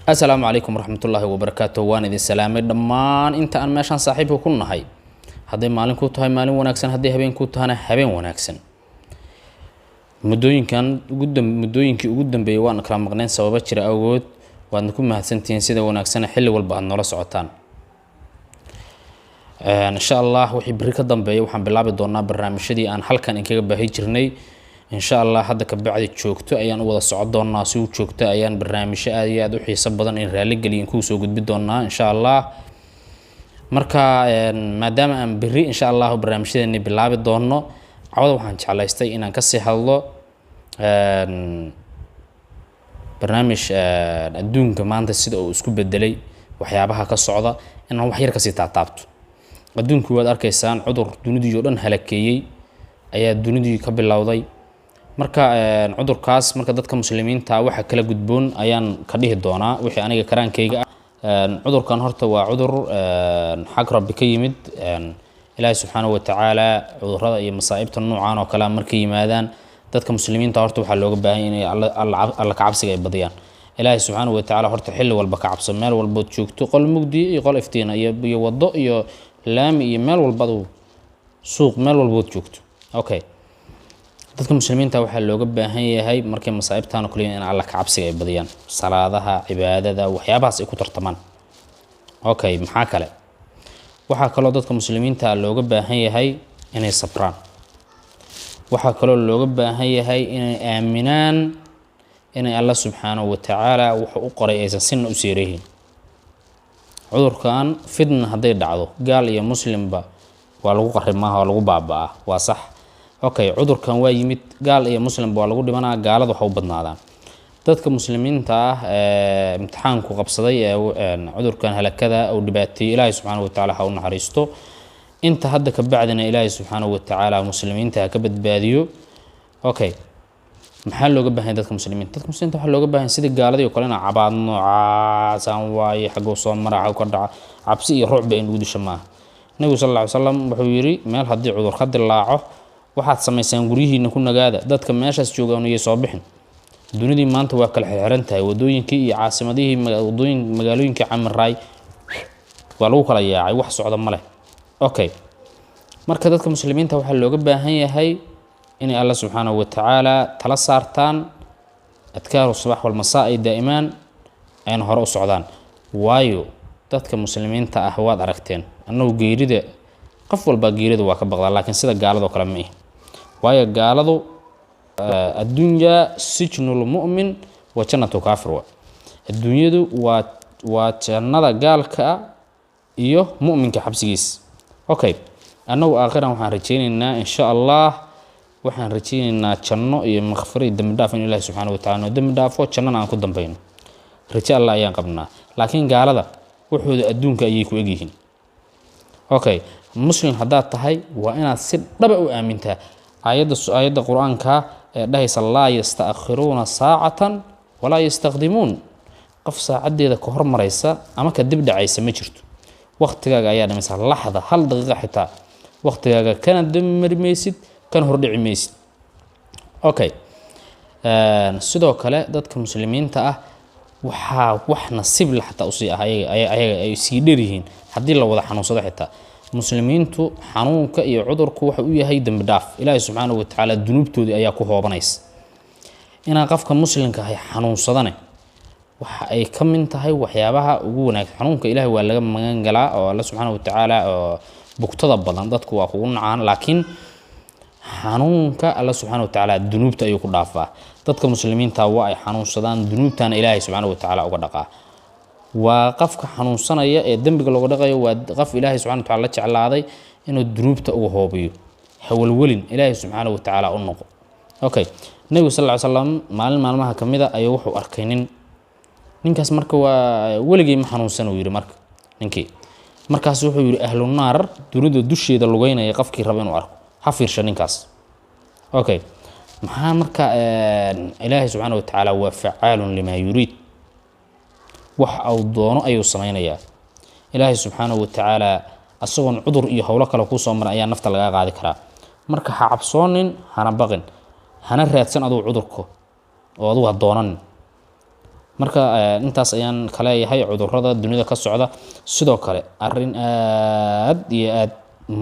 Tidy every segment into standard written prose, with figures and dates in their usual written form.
السلام عليكم ورحمة الله وبركاته. وأنا ذي السلام دمان أنت أنا ماشان صاحبه كنا هاي هذي مالين كوت هاي مالين وناكسن هذي هبين كوت هنا هبين وناكسن مدوين كان مدوين كي قدام بيوان كلام مغنين سوا بشر أوجود وأنكم مهتنتين سيدا وناكسن حل والبعض نورس عطان إن شاء الله وحي بريك الضمبي وحن بلعب الدورنا برنامج شدي أن حل كان إنك بهيجرني إن شاء الله هذا كبعد تشوكتو أيان وضع صعود الناس وتشوكتو أيان برنامج أياد وحي سبضا إن رالق اللي ينكوسو قد بدونا إن شاء الله مركا ما دام أن بري إن شاء الله برنامج شدي إني بلعب الدورنا عوض وحن على يستي إن نكسي هالله برنامج الدون كمان تسيد أو سكوب الدلي وحيابها كالصعودة إنه وحير كسي تعطابتو الدون كواد أركيسان عذر دونيدي جودن هلكيي أيا دونيدي قبل لوضي marka cudurkaas marka dadka muslimiinta waxa kala gudboon ayaan ka dhihi doonaa wixii aniga karaankayga cudurkan horta waa cudur xaq rabbi ka yimid ilaahay subhanahu wa ta'ala cudurrada iyo masaa'ibta noocan oo kala markay yimaadaan dadka muslimiinta horta waxa looga baahan yahay alla ka cabsiga ay badiyaan ilaahay subhanahu wa ta'ala horta xilli walba ka cabso meel walba joogto qol mugdi iyo qol iftiin iyo wado iyo laam iyo meel walba suuq meel walba joogto okay dadka muslimiinta waxa looga baahan yahay markay masaa'ibtaan kaliya in alla ka cabsiga ay badiyaan salaadaha cibaadada waxyaabahaas ay ku tartamaan okay maxaa kale waxa kale dadka muslimiinta looga baahan yahay inay sabraan waxa kale looga baahan yahay inay aaminaan in Allah subhanahu wa ta'ala wuxuu u qoray aysan sinna u seereeyeen cudurkan fidna haday dhacdo gaal iyo muslimba waa lagu qarimaha waa lagu baabaa waa sax okay cudurkan waa yimid gaal iyo muslim baa lagu dhimanaa gaaladu waxa u badnaadaan dadka muslimiinta imtixaanku qabsaday cudurkan halakada oo dhibaatay ilaahay subhanahu wa ta'ala ha u naxariisto inta hadda ka bacdina ilaahay subhanahu wa ta'ala muslimiinta ka badbaadiyo okay maxaa looga baahan dadka muslimiinta waxa looga baahan sida gaaladii oo kale in cabaad noocaasaan waaye xagoo soo maraca ka dhaca cabsi iyo ruuc baa in ugu dishamaa nabiga sallallahu alayhi wasallam wuxuu yiri meel hadii cudur ka dilaaco waxaad samaysaan gurihiina ku nagaada dadka meeshaas joogaan iyo soo bixin dunidii maanta waa kala xiran tahay wadooyinkii iyo caasimadihii magaalooyinka camaraay waa lagu kala yaacay wax socda ma leh okay marka dadka muslimiinta waxa looga baahan yahay in Allah subhanahu wa ta'ala tala saartaan adkaaru subax wal masaa daa'iman ay hore u socdaan waayo dadka muslimiinta ah waad aragteen annagu geerida qof walba geerida waa ka baqdaa laakiin sida gaalado kale ma waayo gaaladu adduunya sijnul mu'min wa jannatu kaafir adduunyadu waa jannada gaalka iyo mu'minka xabsigiis okay annagu aakhiraan waxaan rajaynaynaa insha Allah waxaan rajaynaynaa janno iyo maghfirad dambi dhaaf in Ilaahay subhanahu wa ta'ala dambi dhaafo jannana aan ku dambayno raja Allah ayaan qabnaa laakiin gaalada wuxuu adduunka ayay ku egyihiin okay muslim hadaa tahay waa inaad si dhaba u aamintaa aayada quraanka ee dhahaysa la yastaakhiruuna saa'atan wala yastaqdimuun qof saacadeeda ka hormaraysa ama ka dib dhacaysa ma jirto waqtigaaga ayaa dhamaysa laxda hal daqiiqo xitaa waqtigaaga kana damarmaysid kan hordhici maysid okay sidoo kale dadka muslimiinta ah wax nasiib la xataa u sii ayaga ay sii dheerihiin hadii la wada xanuunsado xitaa muslimiintu xanuunka iyo cudurku waxa uu yahay dambi dhaaf ilaahay subhanahu wa ta'ala dunuubtoodi ayaa ku hoobanaysa ina qofka muslimka ah xanuunsadane waxa ay ka mid tahay waxyaabaha ugu wanaagsan xanuunka ilaahay waa laga magan galaa oo Allah subhanahu wa ta'ala bugtada badan dadku waa ku nacaan laakiin xanuunka Allah subhanahu wa ta'ala dunuubta ayuu ku dhaafaa dadka muslimiinta waa ay xanuunsadaan dunuubtana ilaahay subhanahu wa ta'ala uga dhaqaa waa qofka xanuunsanaya ee dambiga lagu dhaqayo waa qof ilaahay subhanahu wa ta'ala la jeclaaday inuu dunuubta uga hoobiyo hawlwalin ilaahay subhanahu wa ta'ala u noqo okay nabiga sallallahu alayhi wasallam maalmaha kamida ayuu wuxuu arkay ninkaas marka waa waligii ma xanuunsan uu yiri ninkii markaas wuxuu yiri ahlun naar dunida dusheeda lugeynaya qofkii raba inuu arko ha fiirsho ninkaas okay maxaa marka ilaahay subhanahu wa ta'ala waa fa'aalun lima yurid wax aw doono ayuu sameeynaya ilaahay subhanahu wa ta'ala asagoon cudur iyo hawlo kale ku soo mar ayaa nafta laga qaadi karaa marka ha cabsoonin hana baqin hana raadsan aduu cudurko oo aduu doonan marka intaas ayaan kale yahay cudurrada dunida ka socda sidoo kale arrin aad iyo aad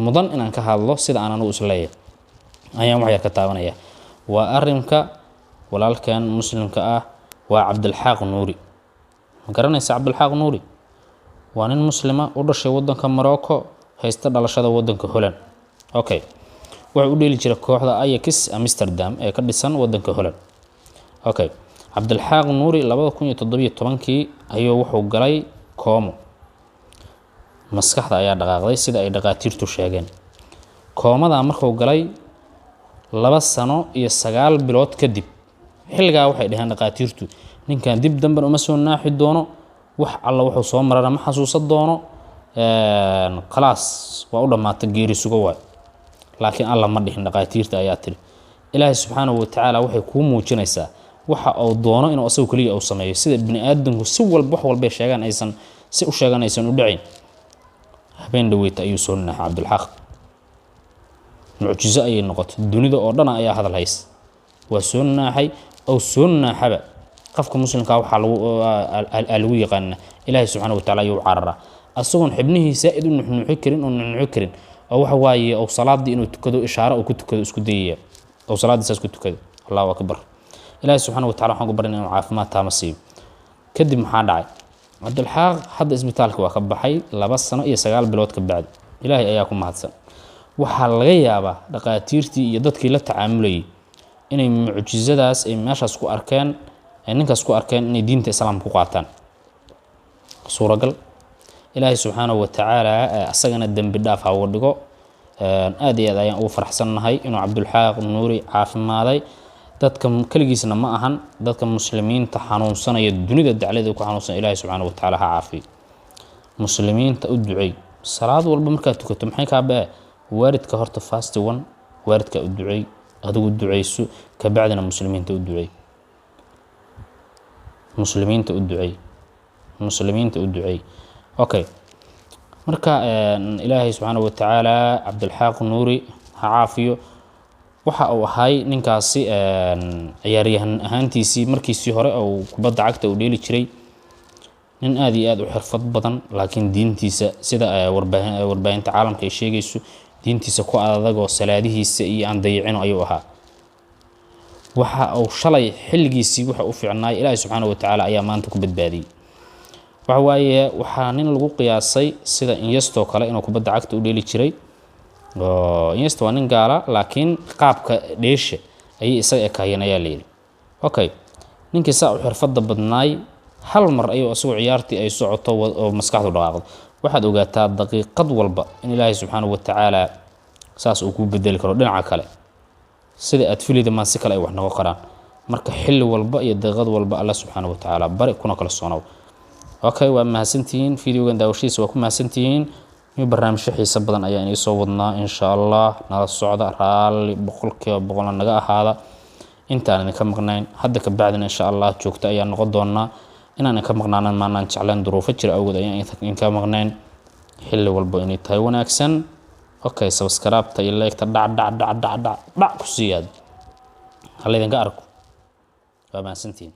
mudan inaan ka hadlo sida aan anigu isleeyahay ayaan wax yar ka taabanaya waa arrinka walaalkan muslimka ah waa Cabdulxaaq Nuuri ma garanaysa Cabdulxaaq Nuuri waa nin muslima u dhashay wadanka Morocco haysta dhalashada wadanka Holland okay waxa uu dheeli jiray kooxda Ajax Amsterdam ee ka dhisan wadanka Holland okay Cabdulxaaq Nuuri 2017 ayuu wuxuu galay koomo maskaxda ayaa dhaqaaqday sida ay dhaqaatiirtu sheegeen koomada markuu galay 2 sano iyo 9 bilood kadib xilligaa waxay dhaheen dhaqaatiirtu ninkan dib dambe uma soo naaxi doono wax alla wuxuu soo marana ma xasuusan doono khalaas waa u dhamaatay geeri sugo waay laakiin alla ma dhihin dhaqaatiirta ayaa tiri ilaahay subxaanahu wa tacaala waxay ku muujinaysaa waxa uu doono inuu asagu kaliya uu sameeyo sida ibn aadamku si walba wax walba sheegan aysan si u sheegan aysan u dhicin habeen dhaweeyta ayuu soo naaxay Cabdulxaaq mucjiso ayay noqotay dunida oo dhan ayaa hadal hays waa soo naaxay oo soo naaxaba qofka muslimka waxa lagu yaqaan ilaahay subxaanahu wa tacaala ayuu carara asagoon xibnihiisa id u nuxnuuxi karin oo waxa waaye oo salaadii inuu tukado ishaaro uu ku tukado isku dayay oo salaadii saas ku tukado Allahu akbar ilaahay subxaanahu wa tacaala waxaan ku barinaa inuu caafimaad taama siiyo kadib maxaa dhacay Cabdulxaaq hadda isbitaalka waa ka baxay 2 sano iyo 9 bilood ka bacdi ilaahay ayaa ku mahadsan waxa laga yaabaa dhaqaatiirtii iyo dadkii la tacaamulayay inay mucjizadaas ay meeshaas ku arkeen ninkaas ku arkeen inay diinta islaamka ku qaataan suuragal ilaahay subxaanahu wa tacaala asagana dambi dhaaf ha uga dhigo aad iyo aad ayaan ugu faraxsanahay inuu Cabdulxaaq Nuuri caafimaaday dadka kaligiisna ma ahan dadka muslimiinta xanuunsanaya dunida daclada ku xanuunsan ilaahay subxaanahu wa tacaala ha caafiyo muslimiinta u duceey salaad walba markaa tukato maxay ka baa waaridka horta fast one waaridka u duceey adigu duceyso ka bacdina muslimiinta u duceey muslimiinta u duceey okay marka ilaahay subxaanahu wa tacaala Cabdulxaaq Nuuri ha caafiyo waxa uu ahay ninkaasi ciyaaryahan ahaantiisii markiisii hore oo kubadda cagta u dheeli jiray nin aad iyo aad u xirfad badan laakiin diintiisa sida warbaahinta caalamka ay sheegayso diintiisa ku adag oo salaadihiisa iyo aan dayicin ayuu ahaa waxa uu shalay xilligiisii waxa uu fiicnaay ilaahay subxaanahu wa tacaala ayaa maanta ku badbaadiyay waxa waaye waxa nin lagu qiyaasay sida Iniesta kale inuu kubadda cagta u dheeli jiray Iniesta waa nin gaala laakiin qaabka dheesha ay isaga kaayeen ayaa leeyahay okay ninkii saa u xirfadda badnaay hal mar ayuu asoo ciyaartii ay socoto oo maskaxdu dhaqaaqdo waxaad ogaataa daqiiqad walba in ilaahay subxaanahu wa tacaala saas uu ku bedeli karo dhinaca kale sida aad filida ma si kale ay wax noqon karaan marka xilli walba iyo daqiiqad walba Allah subxaanahu wa tacaala bari kuna kala soonow okay waa mahadsantihiin fiidiyogan daawashiisa waa ku mahadsantihiin iyo barnaamijyo xiiso badan ayaa inoo soo wadnaa insha Allah nala socda raali 100% naga ahaada intaan idinka maqnayn hadda ka bacdina insha Allah joogta ayaa noqon doonaa inaan ka maqnaanan maanaan jeclaan duruufo jira awgeed ayaan idinka maqnayn xilli walba inay tahay wanaagsan okay subscribe ta iyo like ta dhac ku siyaad hal idinka arko waa mahadsantihiin